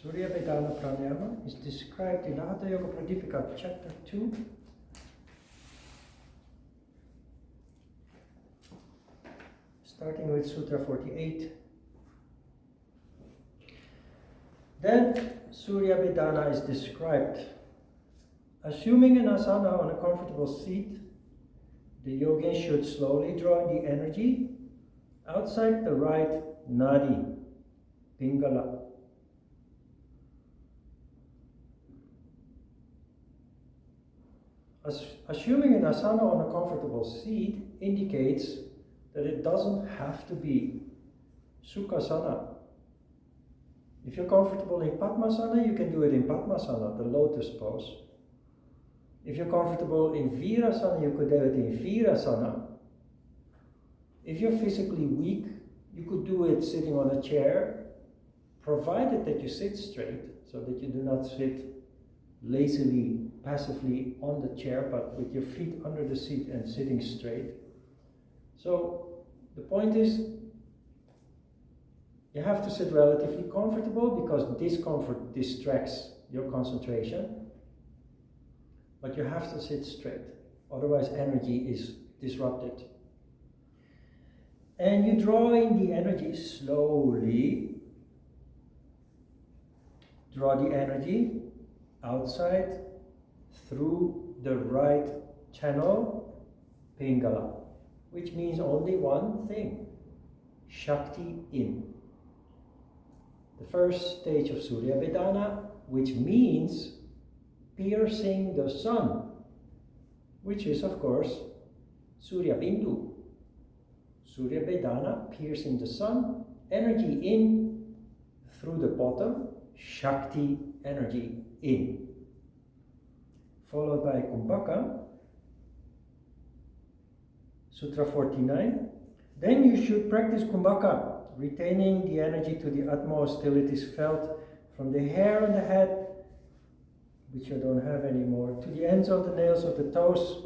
Surya Bedhana Pranayama is described in Hatha Yoga Pradipika, chapter 2. Starting with Sutra 48. Then Surya Bedhana is described. Assuming an asana on a comfortable seat, the yogin should slowly draw the energy outside the right nadi, pingala. Assuming an asana on a comfortable seat indicates that it doesn't have to be sukhasana. If you're comfortable in Padmasana, you can do it in Padmasana, the lotus pose. If you're comfortable in Virasana, you could do it in Virasana. If you're physically weak, you could do it sitting on a chair, provided that you sit straight, so that you do not sit lazily, passively on the chair, but with your feet under the seat and sitting straight. So the point is, you have to sit relatively comfortable because discomfort distracts your concentration. But you have to sit straight, otherwise energy is disrupted. And you draw in the energy slowly. Draw the energy outside through the right channel, pingala, which means only one thing, Shakti in. The first stage of Surya Bedhana, which means piercing the sun, which is of course Surya Bindu. Surya Bedhana, piercing the sun, energy in through the bottom, Shakti energy in. Followed by Kumbhaka, Sutra 49. Then you should practice Kumbhaka, retaining the energy to the utmost till it is felt from the hair on the head, which you don't have anymore, to the ends of the nails of the toes,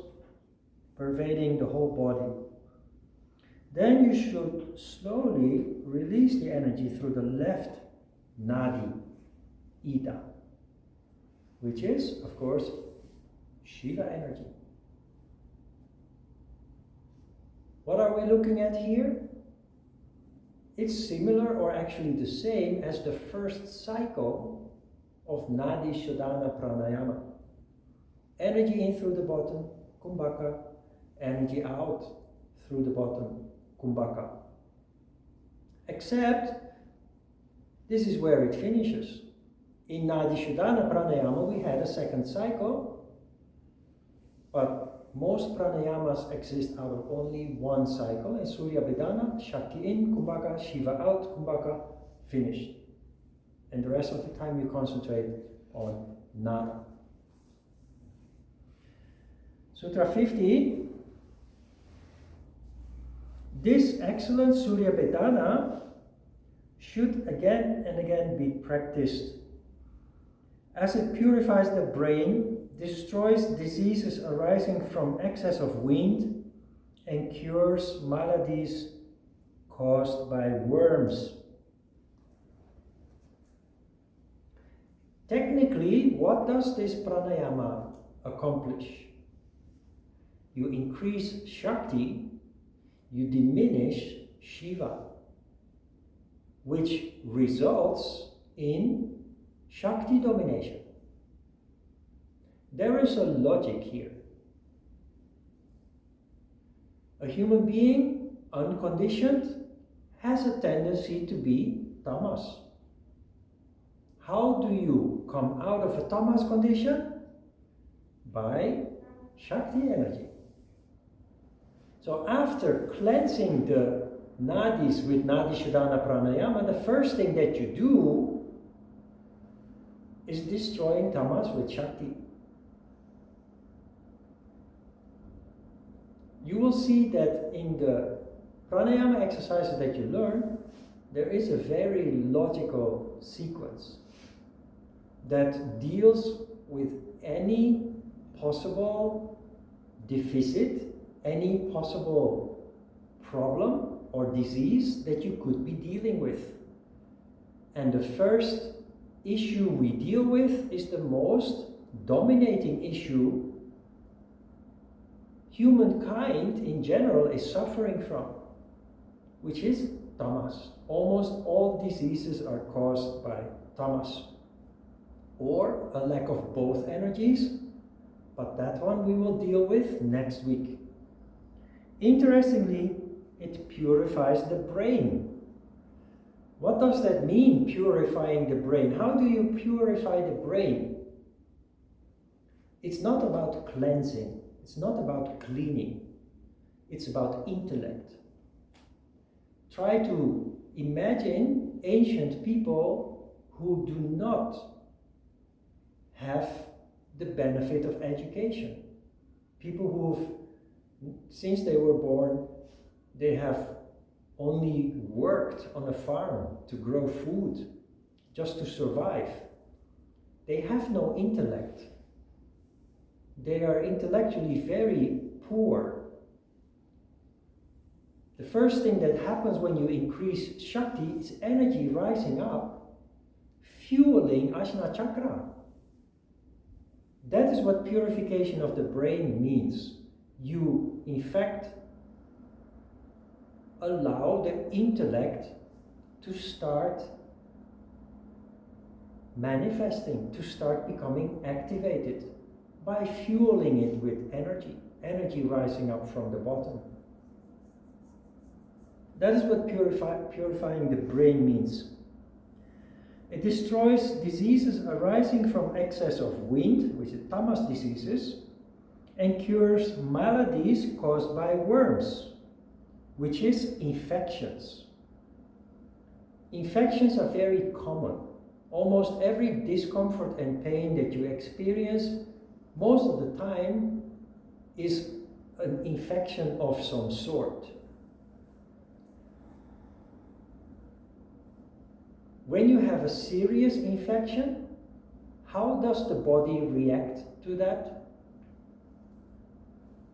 pervading the whole body. Then you should slowly release the energy through the left nadi, ida, which is, of course, Shiva energy. What are we looking at here? It's similar, or actually the same, as the first cycle of Nadi Shodhana Pranayama. Energy in through the bottom, Kumbhaka. Energy out through the bottom, Kumbhaka. Except, this is where it finishes. In Nadi Shodhana Pranayama we had a second cycle, but most pranayamas exist out of only one cycle. In Surya Bedhana, Shakti in, Kumbhaka, Shiva out, Kumbhaka, finished. And the rest of the time you concentrate on Nada. Sutra 50. This excellent Surya Bedhana should again and again be practiced, as it purifies the brain, destroys diseases arising from excess of wind, and cures maladies caused by worms. Technically, what does this pranayama accomplish? You increase Shakti, you diminish Shiva, which results in Shakti domination. There is a logic here. A human being, unconditioned, has a tendency to be tamas. How do you come out of a tamas condition? By Shakti energy. So after cleansing the nadis with Nadi Shodhana Pranayama, the first thing that you do is destroying tamas with Shakti. You will see that in the pranayama exercises that you learn, there is a very logical sequence that deals with any possible deficit, any possible problem or disease that you could be dealing with. And the first issue we deal with is the most dominating issue humankind in general is suffering from, which is tamas. Almost all diseases are caused by tamas, or a lack of both energies, but that one we will deal with next week. Interestingly, it purifies the brain. What does that mean, purifying the brain? How do you purify the brain? It's not about cleansing, it's not about cleaning, it's about intellect. Try to imagine ancient people who do not have the benefit of education. People who've, since they were born, they have only worked on a farm to grow food, just to survive. They have no intellect. They are intellectually very poor. The first thing that happens when you increase Shakti is energy rising up, fueling Ajna Chakra. That is what purification of the brain means. You, in fact, allow the intellect to start manifesting, to start becoming activated by fueling it with energy rising up from the bottom. That is what purifying the brain means. It destroys diseases arising from excess of wind, which is tamas diseases, and cures maladies caused by worms, which is infections. Infections are very common. Almost every discomfort and pain that you experience, most of the time, is an infection of some sort. When you have a serious infection, how does the body react to that?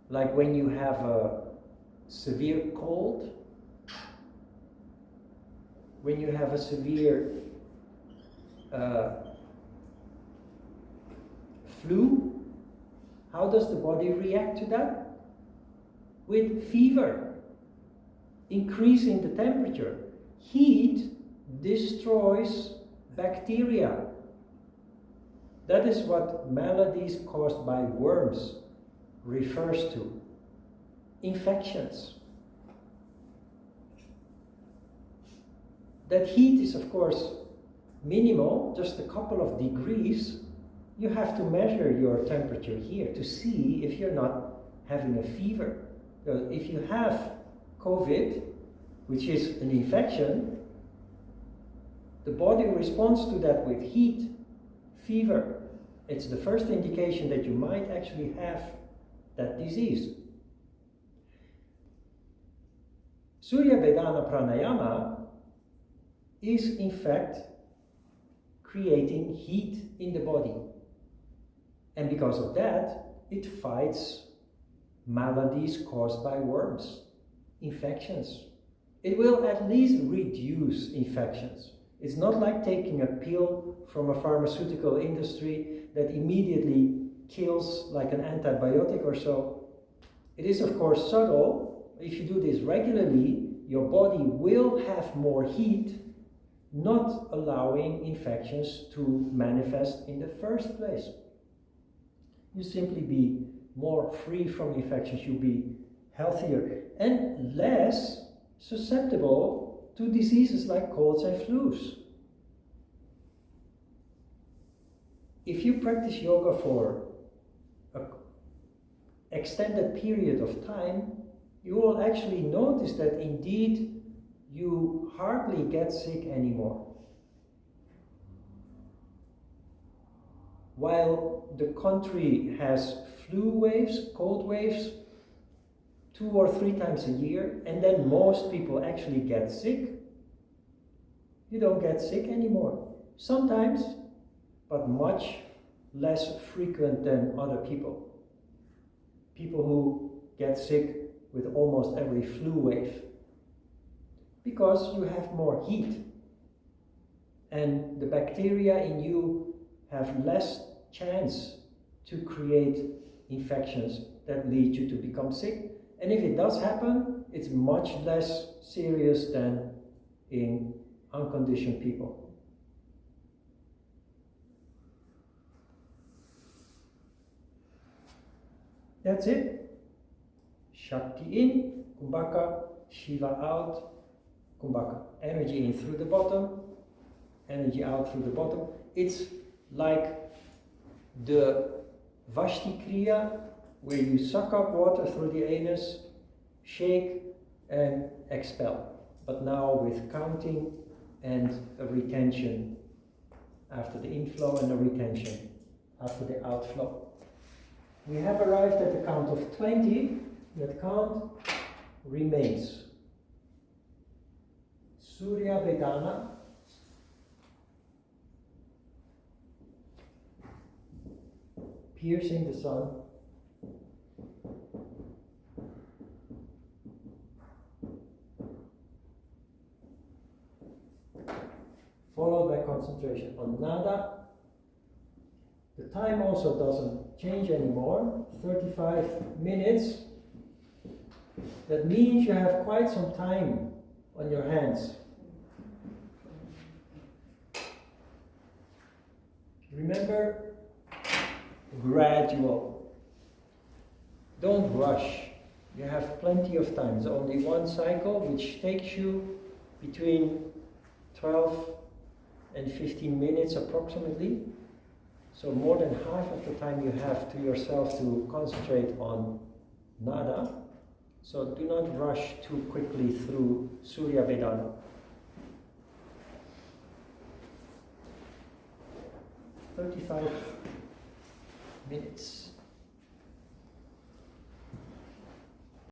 Like when you have a severe cold, when you have a severe flu, how does the body react to that? With fever, increasing the temperature. Heat destroys bacteria. That is what maladies caused by worms refers to. Infections. That heat is, of course, minimal, just a couple of degrees. You have to measure your temperature here to see if you're not having a fever. Because if you have COVID, which is an infection, the body responds to that with heat, fever. It's the first indication that you might actually have that disease. Surya Bedhana Pranayama is in fact creating heat in the body. And because of that, it fights maladies caused by worms, infections. It will at least reduce infections. It's not like taking a pill from a pharmaceutical industry that immediately kills like an antibiotic or so. It is of course subtle. If you do this regularly, your body will have more heat, not allowing infections to manifest in the first place. You simply be more free from infections, you'll be healthier and less susceptible to diseases like colds and flus. If you practice yoga for an extended period of time, you will actually notice that indeed you hardly get sick anymore. While the country has flu waves, cold waves, 2 or 3 times a year, and then most people actually get sick, you don't get sick anymore. Sometimes, but much less frequent than other people. People who get sick with almost every flu wave, because you have more heat. and the bacteria in you have less chance to create infections that lead you to become sick. And if it does happen, it's much less serious than in unconditioned people. That's it. Shakti in, Kumbhaka, Shiva out, Kumbhaka. Energy in through the bottom, energy out through the bottom. It's like the Vashti Kriya, where you suck up water through the anus, shake and expel. But now with counting and a retention after the inflow and a retention after the outflow. We have arrived at the count of 20. That count remains. Surya Bedhana. Piercing the sun. Followed by concentration on nada. The time also doesn't change anymore, 35 minutes. That means you have quite some time on your hands. Remember, gradual. Don't rush. You have plenty of time. There's only one cycle which takes you between 12 and 15 minutes approximately. So more than half of the time you have to yourself to concentrate on nada. So do not rush too quickly through Surya Bedhana. "35 minutes.